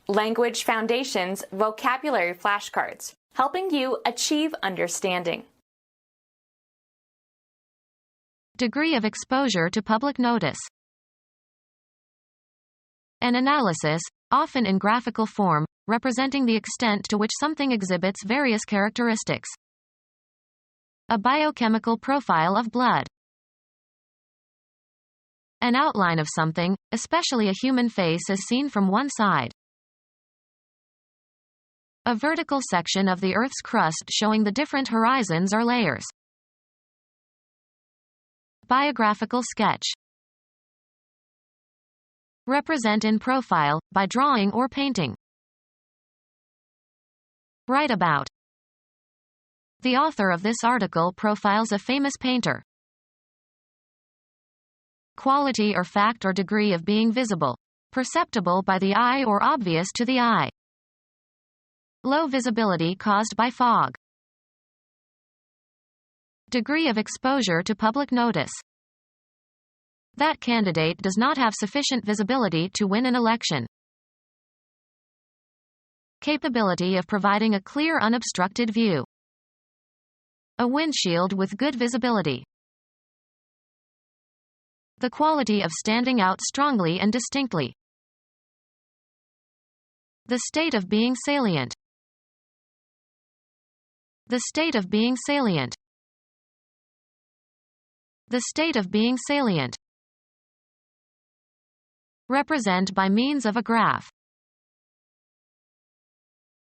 Language Foundations Vocabulary Flashcards, helping you achieve understanding. Degree of exposure to public notice. An analysis, often in graphical form, representing the extent to which something exhibits various characteristics. A biochemical profile of blood. An outline of something, especially a human face as seen from one side. A vertical section of the Earth's crust showing the different horizons or layers. Biographical sketch. Represent in profile, by drawing or painting. Write about. The author of this article profiles a famous painter. Quality or fact or degree of being visible, perceptible by the eye or obvious to the eye. Low visibility caused by fog. Degree of exposure to public notice. That candidate does not have sufficient visibility to win an election. Capability of providing a clear unobstructed view. A windshield with good visibility. The quality of standing out strongly and distinctly. The state of being salient. The state of being salient. The state of being salient. Represent by means of a graph.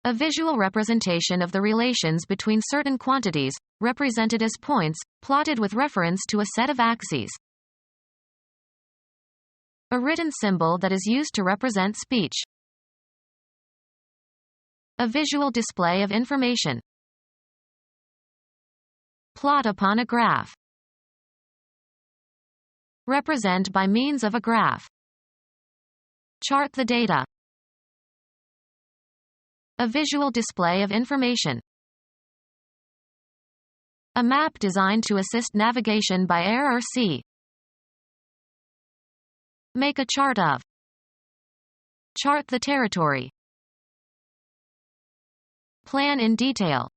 A visual representation of the relations between certain quantities, represented as points, plotted with reference to a set of axes. A written symbol that is used to represent speech. A visual display of information. Plot upon a graph. Represent by means of a graph. Chart the data. A visual display of information. A map designed to assist navigation by air or sea. Make a chart of. Chart the territory. Plan in detail.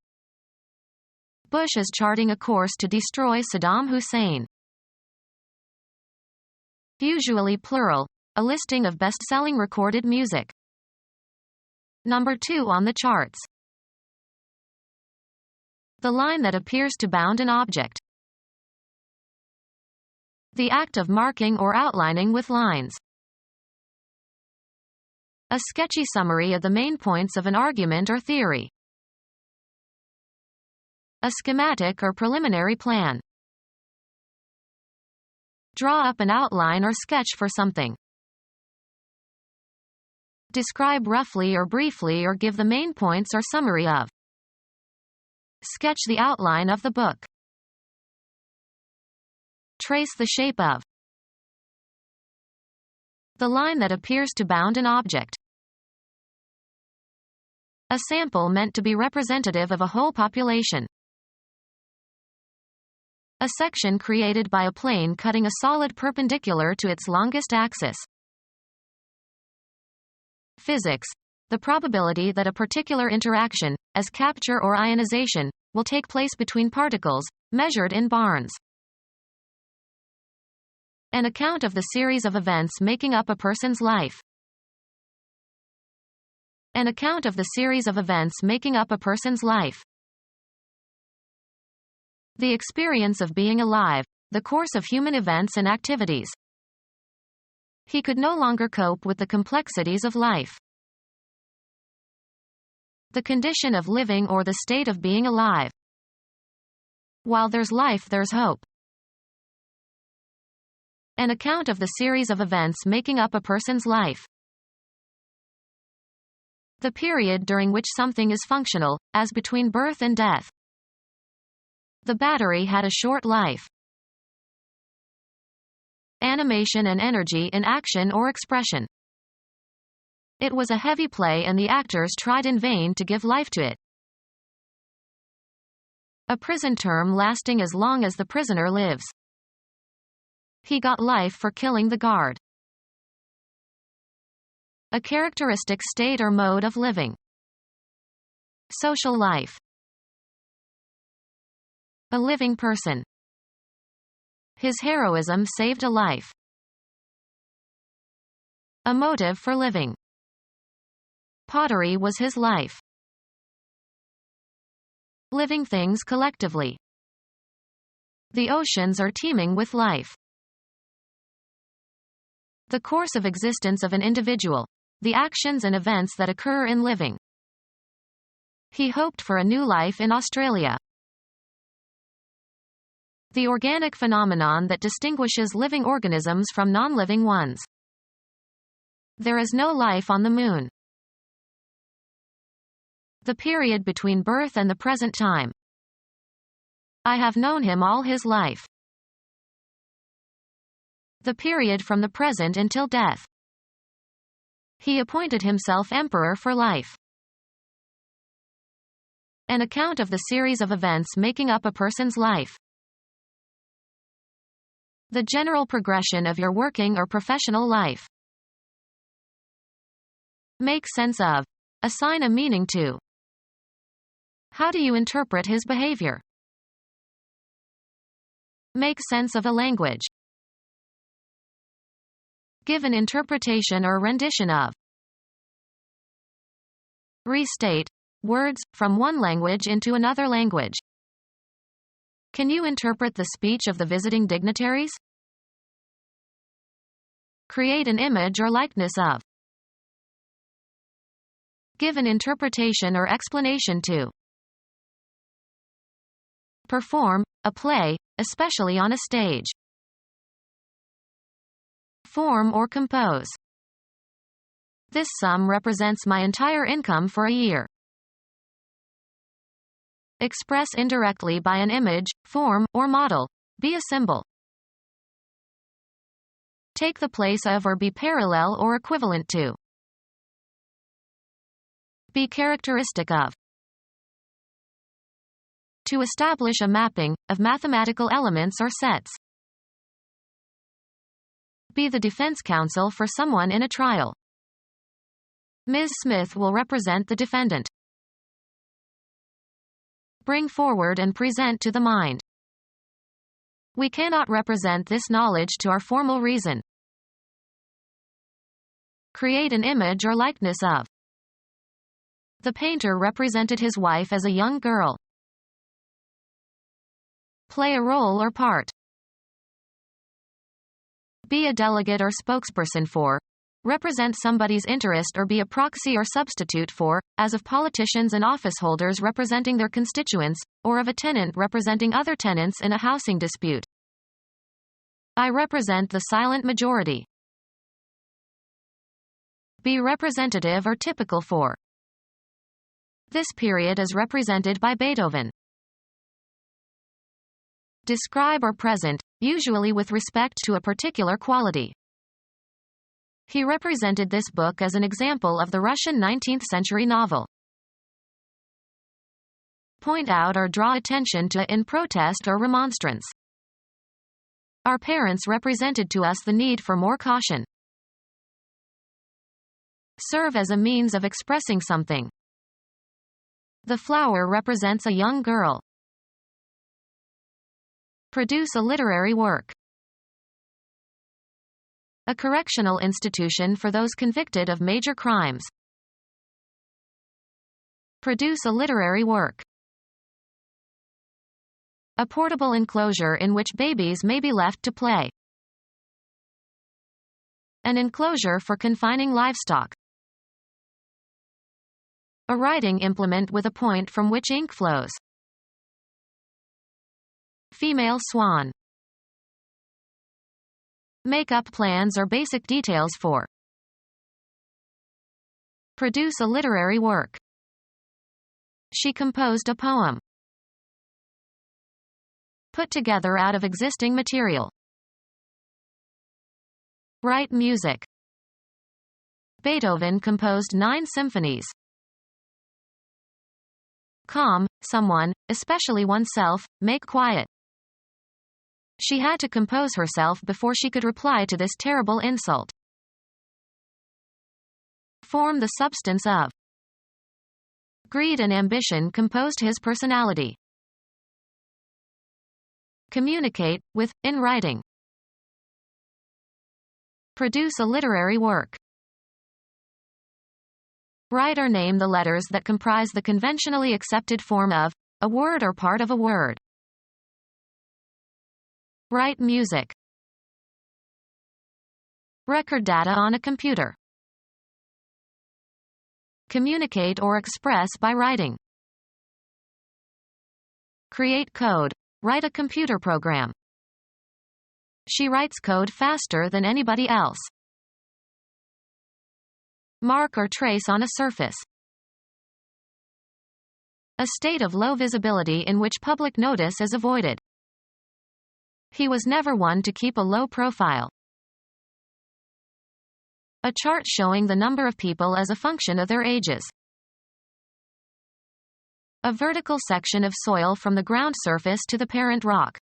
Bush is charting a course to destroy Saddam Hussein. Usually plural, a listing of best-selling recorded music. Number 2 on the charts. The line that appears to bound an object. The act of marking or outlining with lines. A sketchy summary of the main points of an argument or theory. A schematic or preliminary plan. Draw up an outline or sketch for something. Describe roughly or briefly or give the main points or summary of. Sketch the outline of the book. Trace the shape of. The line that appears to bound an object. A sample meant to be representative of a whole population. A section created by a plane cutting a solid perpendicular to its longest axis. Physics. The probability that a particular interaction, as capture or ionization, will take place between particles, measured in barns. An account of the series of events making up a person's life. An account of the series of events making up a person's life. The experience of being alive, the course of human events and activities. He could no longer cope with the complexities of life. The condition of living or the state of being alive. While there's life, there's hope. An account of the series of events making up a person's life. The period during which something is functional, as between birth and death. The battery had a short life. Animation and energy in action or expression. It was a heavy play and the actors tried in vain to give life to it. A prison term lasting as long as the prisoner lives. He got life for killing the guard. A characteristic state or mode of living. Social life. A living person. His heroism saved a life. A motive for living. Pottery was his life. Living things collectively. The oceans are teeming with life. The course of existence of an individual. The actions and events that occur in living. He hoped for a new life in Australia. The organic phenomenon that distinguishes living organisms from non-living ones. There is no life on the moon. The period between birth and the present time. I have known him all his life. The period from the present until death. He appointed himself emperor for life. An account of the series of events making up a person's life. The general progression of your working or professional life. Make sense of. Assign a meaning to. How do you interpret his behavior? Make sense of a language. Give an interpretation or rendition of. Restate. Words, from one language into another language. Can you interpret the speech of the visiting dignitaries? Create an image or likeness of. Give an interpretation or explanation to. Perform, a play, especially on a stage. Form or compose. This sum represents my entire income for a year. Express indirectly by an image, form, or model. Be a symbol. Take the place of or be parallel or equivalent to. Be characteristic of. To establish a mapping, of mathematical elements or sets. Be the defense counsel for someone in a trial. Ms. Smith will represent the defendant. Bring forward and present to the mind. We cannot represent this knowledge to our formal reason. Create an image or likeness of. The painter represented his wife as a young girl. Play a role or part. Be a delegate or spokesperson for. Represent somebody's interest or be a proxy or substitute for, as of politicians and office holders representing their constituents, or of a tenant representing other tenants in a housing dispute. I represent the silent majority. Be representative or typical for. This period is represented by Beethoven. Describe or present, usually with respect to a particular quality. He represented this book as an example of the Russian 19th-century novel. Point out or draw attention to in protest or remonstrance. Our parents represented to us the need for more caution. Serve as a means of expressing something. The flower represents a young girl. Produce a literary work. A correctional institution for those convicted of major crimes. Produce a literary work. A portable enclosure in which babies may be left to play. An enclosure for confining livestock. A writing implement with a point from which ink flows. Female swan. Make up plans or basic details for. Produce a literary work. She composed a poem. Put together out of existing material. Write music. Beethoven composed 9 symphonies. Calm, someone, especially oneself, make quiet. She had to compose herself before she could reply to this terrible insult. form the substance of. Greed and ambition composed his personality. Communicate, with, in writing. Produce a literary work. Write or name the letters that comprise the conventionally accepted form of a word or part of a word. Write music. Record data on a computer. Communicate or express by writing. Create code. Write a computer program. She writes code faster than anybody else. Mark or trace on a surface. A state of low visibility in which public notice is avoided. He was never one to keep a low profile. A chart showing the number of people as a function of their ages. A vertical section of soil from the ground surface to the parent rock.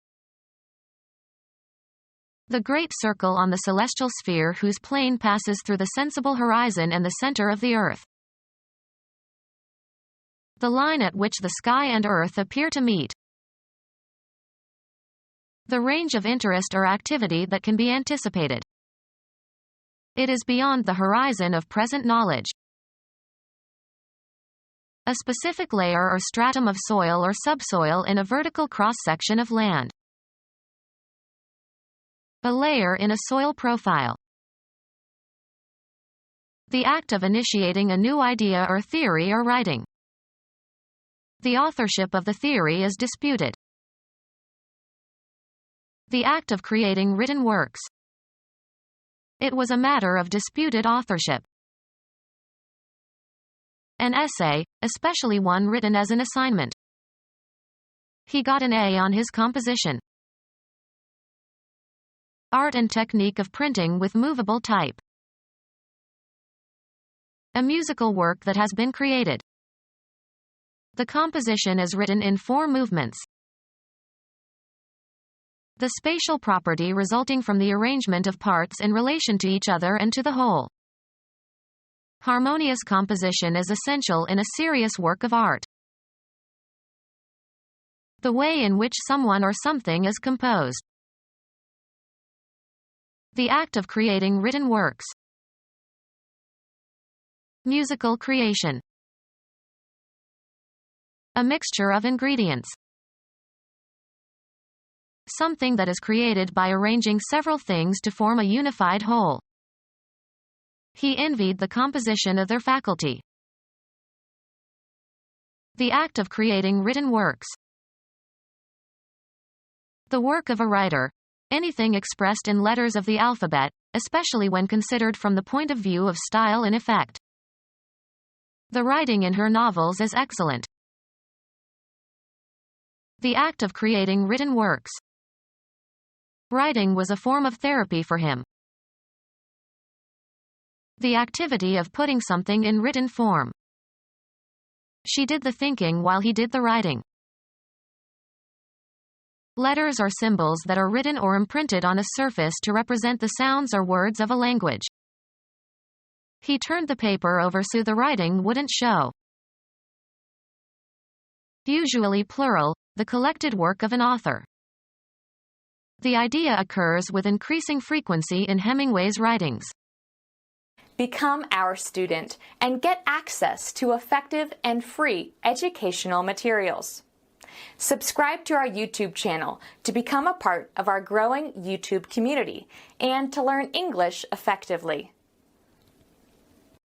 The great circle on the celestial sphere whose plane passes through the sensible horizon and the center of the earth. The line at which the sky and earth appear to meet. The range of interest or activity that can be anticipated. It is beyond the horizon of present knowledge. A specific layer or stratum of soil or subsoil in a vertical cross-section of land. A layer in a soil profile. The act of initiating a new idea or theory or writing. The authorship of the theory is disputed. The act of creating written works. It was a matter of disputed authorship. An essay, especially one written as an assignment. He got an A on his composition. Art and technique of printing with movable type. A musical work that has been created. The composition is written in 4 movements. The spatial property resulting from the arrangement of parts in relation to each other and to the whole. Harmonious composition is essential in a serious work of art. The way in which someone or something is composed. The act of creating written works. Musical creation. A mixture of ingredients. Something that is created by arranging several things to form a unified whole. He envied the composition of their faculty. The act of creating written works. The work of a writer. Anything expressed in letters of the alphabet, especially when considered from the point of view of style and effect. The writing in her novels is excellent. The act of creating written works. Writing was a form of therapy for him. The activity of putting something in written form. She did the thinking while he did the writing. Letters are symbols that are written or imprinted on a surface to represent the sounds or words of a language. He turned the paper over so the writing wouldn't show. Usually plural, the collected work of an author. The idea occurs with increasing frequency in Hemingway's writings. Become our student and get access to effective and free educational materials. Subscribe to our YouTube channel to become a part of our growing YouTube community and to learn English effectively.